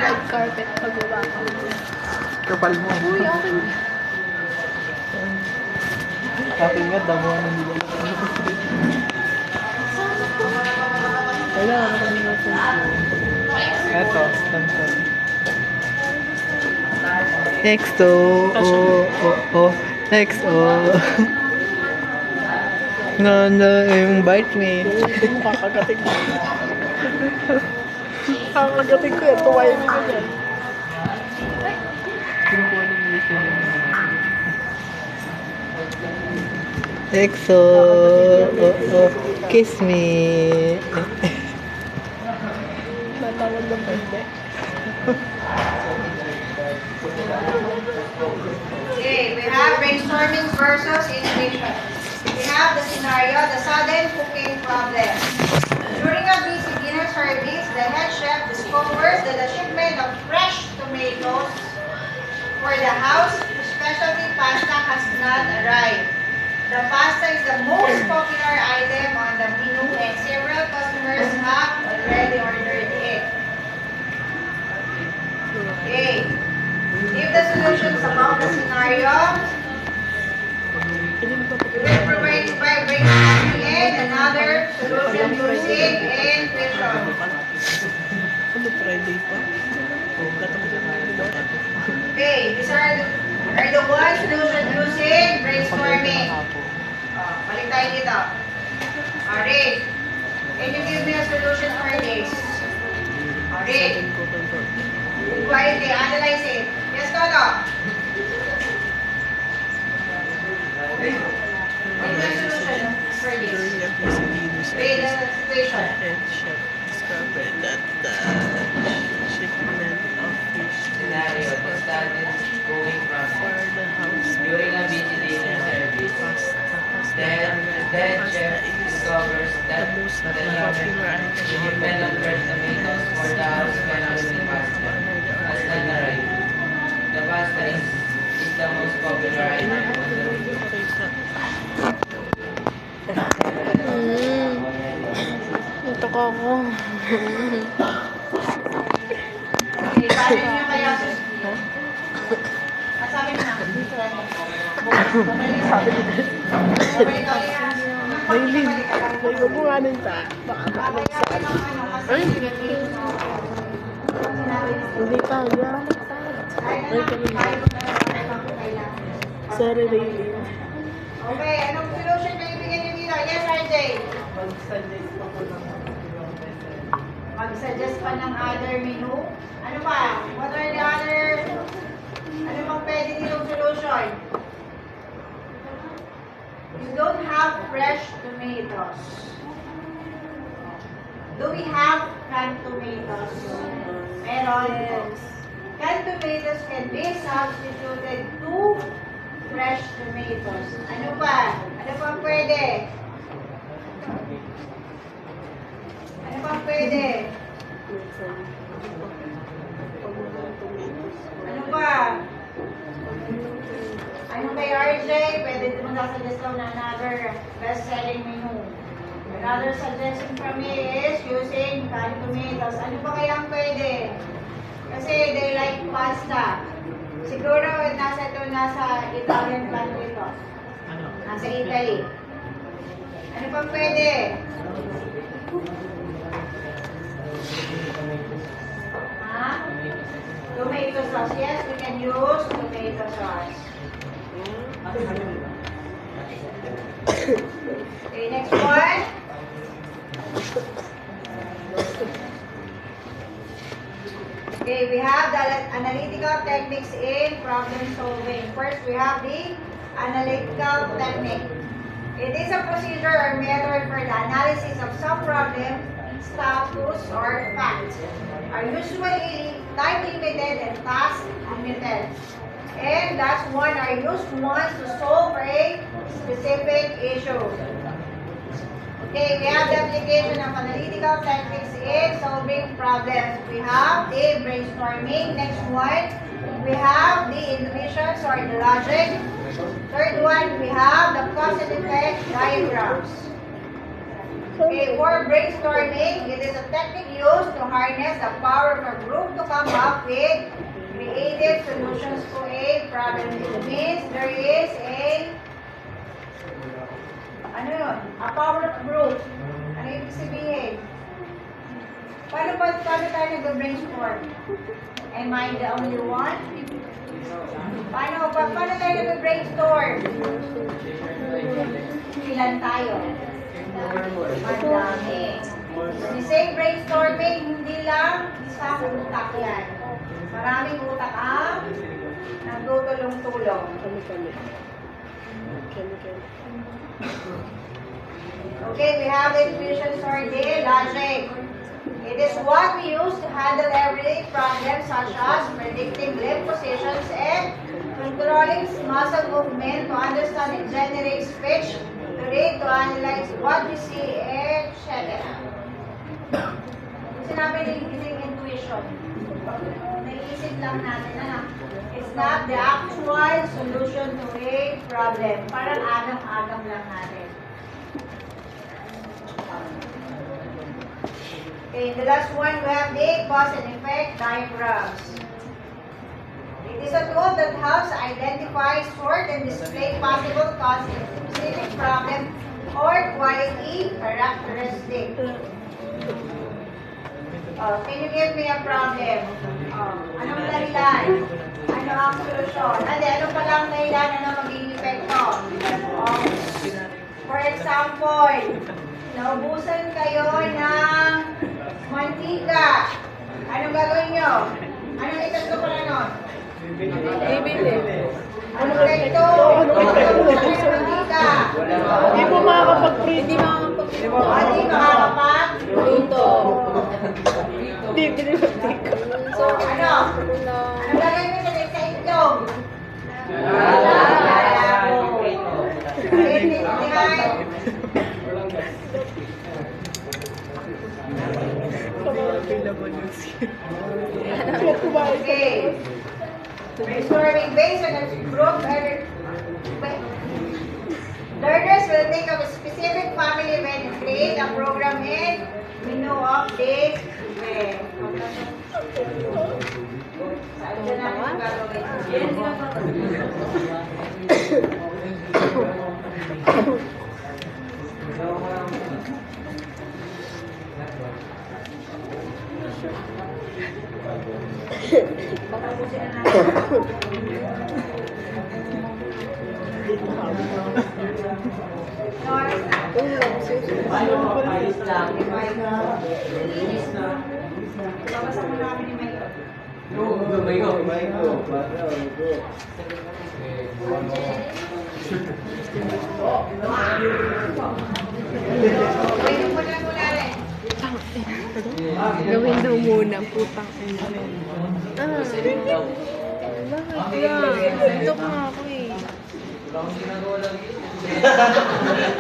red carpet pagbaba ko. Kapal mo. Uy, okay. Kapal nga, damo na nila. Kailangan ka nila po. Eto, stanton. XO, XO. No, invite me. Kakagating ko. Kakagating ko yan. Tuwain ko yan. Kinukuha ng mission. EXO, kiss me. Natawag ng pwede. Okay, we have brainstorming versus innovation. We have the scenario, the sudden cooking problem. During a busy dinner service, the head chef discovers that the shipment of fresh tomatoes for the house specialty pasta has not arrived. The pasta is the most popular item on the menu and several customers have already ordered it. Okay. Give the solutions about the scenario. We will provide by brainstorming and another solution using intuition. Ano, Friday pa? Okay, these are the one solution using brainstorming. Balik tayo dito. Alright. Can you give me a solution for this? Alright. Quietly, analyze it. Yes, Toto? Give me a solution for this. During a busy dinner Read the service, situation. the head chef discovered that the shipment of fish Scenario, the study is going for from the house during a busy dinner service. pasta has not Then arrived. the Pasta chef is discovers that the most the popular item shipment of fresh tomatoes for the house specialty pasta has not arrived. The pasta is the most popular item on the menu. Ito ko ako. Okay, paano niyo kaya sabi mo na. Babalik ako yan. Maylin. May babunganin pa. Baka maalam sa ano. Ay! Hindi pa. Yan. Ay, kami na. Sorry, Maylin. Okay, anong solution na ibigay niyo dito? Yes, RJ. Mag-suggest pa ng other menu. Ano pa? What are the other... Ano bang pwede ditong solution? You don't have fresh tomatoes. Do we have canned tomatoes? Meron. Canned tomatoes can be substituted to fresh tomatoes. Ano pa? Ano pa pwede? Ano pa pwede? Ano pa? Ano kay RJ? Pwede din mo nasuggest daw na another best-selling menu. Another suggestion from me is using canned tomatoes. Ano pa kaya ang pwede? Kasi they like pasta. Siguro nasa Italian country ito. Nasa Italy. Ano pa pwede? Ha? Tomato sauce. Yes, we can use tomato sauce. Okay, next one. Okay, we have the analytical techniques in problem solving. First, we have the analytical technique. It is a procedure or method for the analysis of some problem, status, or fact. Are usually time-limited and task-limited. And that's one are used once to solve a specific issue. Okay, we have the application of analytical techniques in solving problems. We have the brainstorming. Next one, we have the intuitions or the logic. Third one, we have the cause and effect diagrams. Okay, for brainstorming, it is a technique used to harness the power of a group to come up with creative solutions to a problem. It means there is a power of group. Ano ibig sabihin? Paano tayo nag-brainstorm? Am I the only one? Paano tayo nag-brainstorm? Ilan tayo? Madami. When you say brainstorming, hindi lang isang utak yan. Maraming utak ang nagtutulong-tulong. Okay, we have the intuition sorting logic. It is what we use to handle everyday problems such as predicting limb positions and controlling muscle movement to understand and generate speech, to read, to analyze what we see, etc. Sinabi ng intuition. Naisip lang natin na it's not the actual solution to a problem. Parang agam-agam lang natin. Okay, the last one, we have the cause and effect diagrams. It is a tool that helps identify, sort, and display possible causes of specific problem or quality characteristic. Can you give me a problem? Anong dahilan? Ano ang solusyon? Ano pa lang dahilan? Ano magiging epekto? For example, naubusan kayo ng mantika. Anong gagawin nyo? Anong itatlo pa na nun? Bibili. Anong epekto? Anong mantika? Hindi mo makakapag-print. Hindi Luto. Bibili mo tika. So, ano? Anong gagawin mo sa itlog? Okay. Brainstorming based on a group. Learners will think of a specific family event and create a program in menu of this event. Saan dyan natin gagawin? Babasa mo na kami ni Mayo. Gawin daw muna, putang ina. Bakit yan? Ito nga ako eh.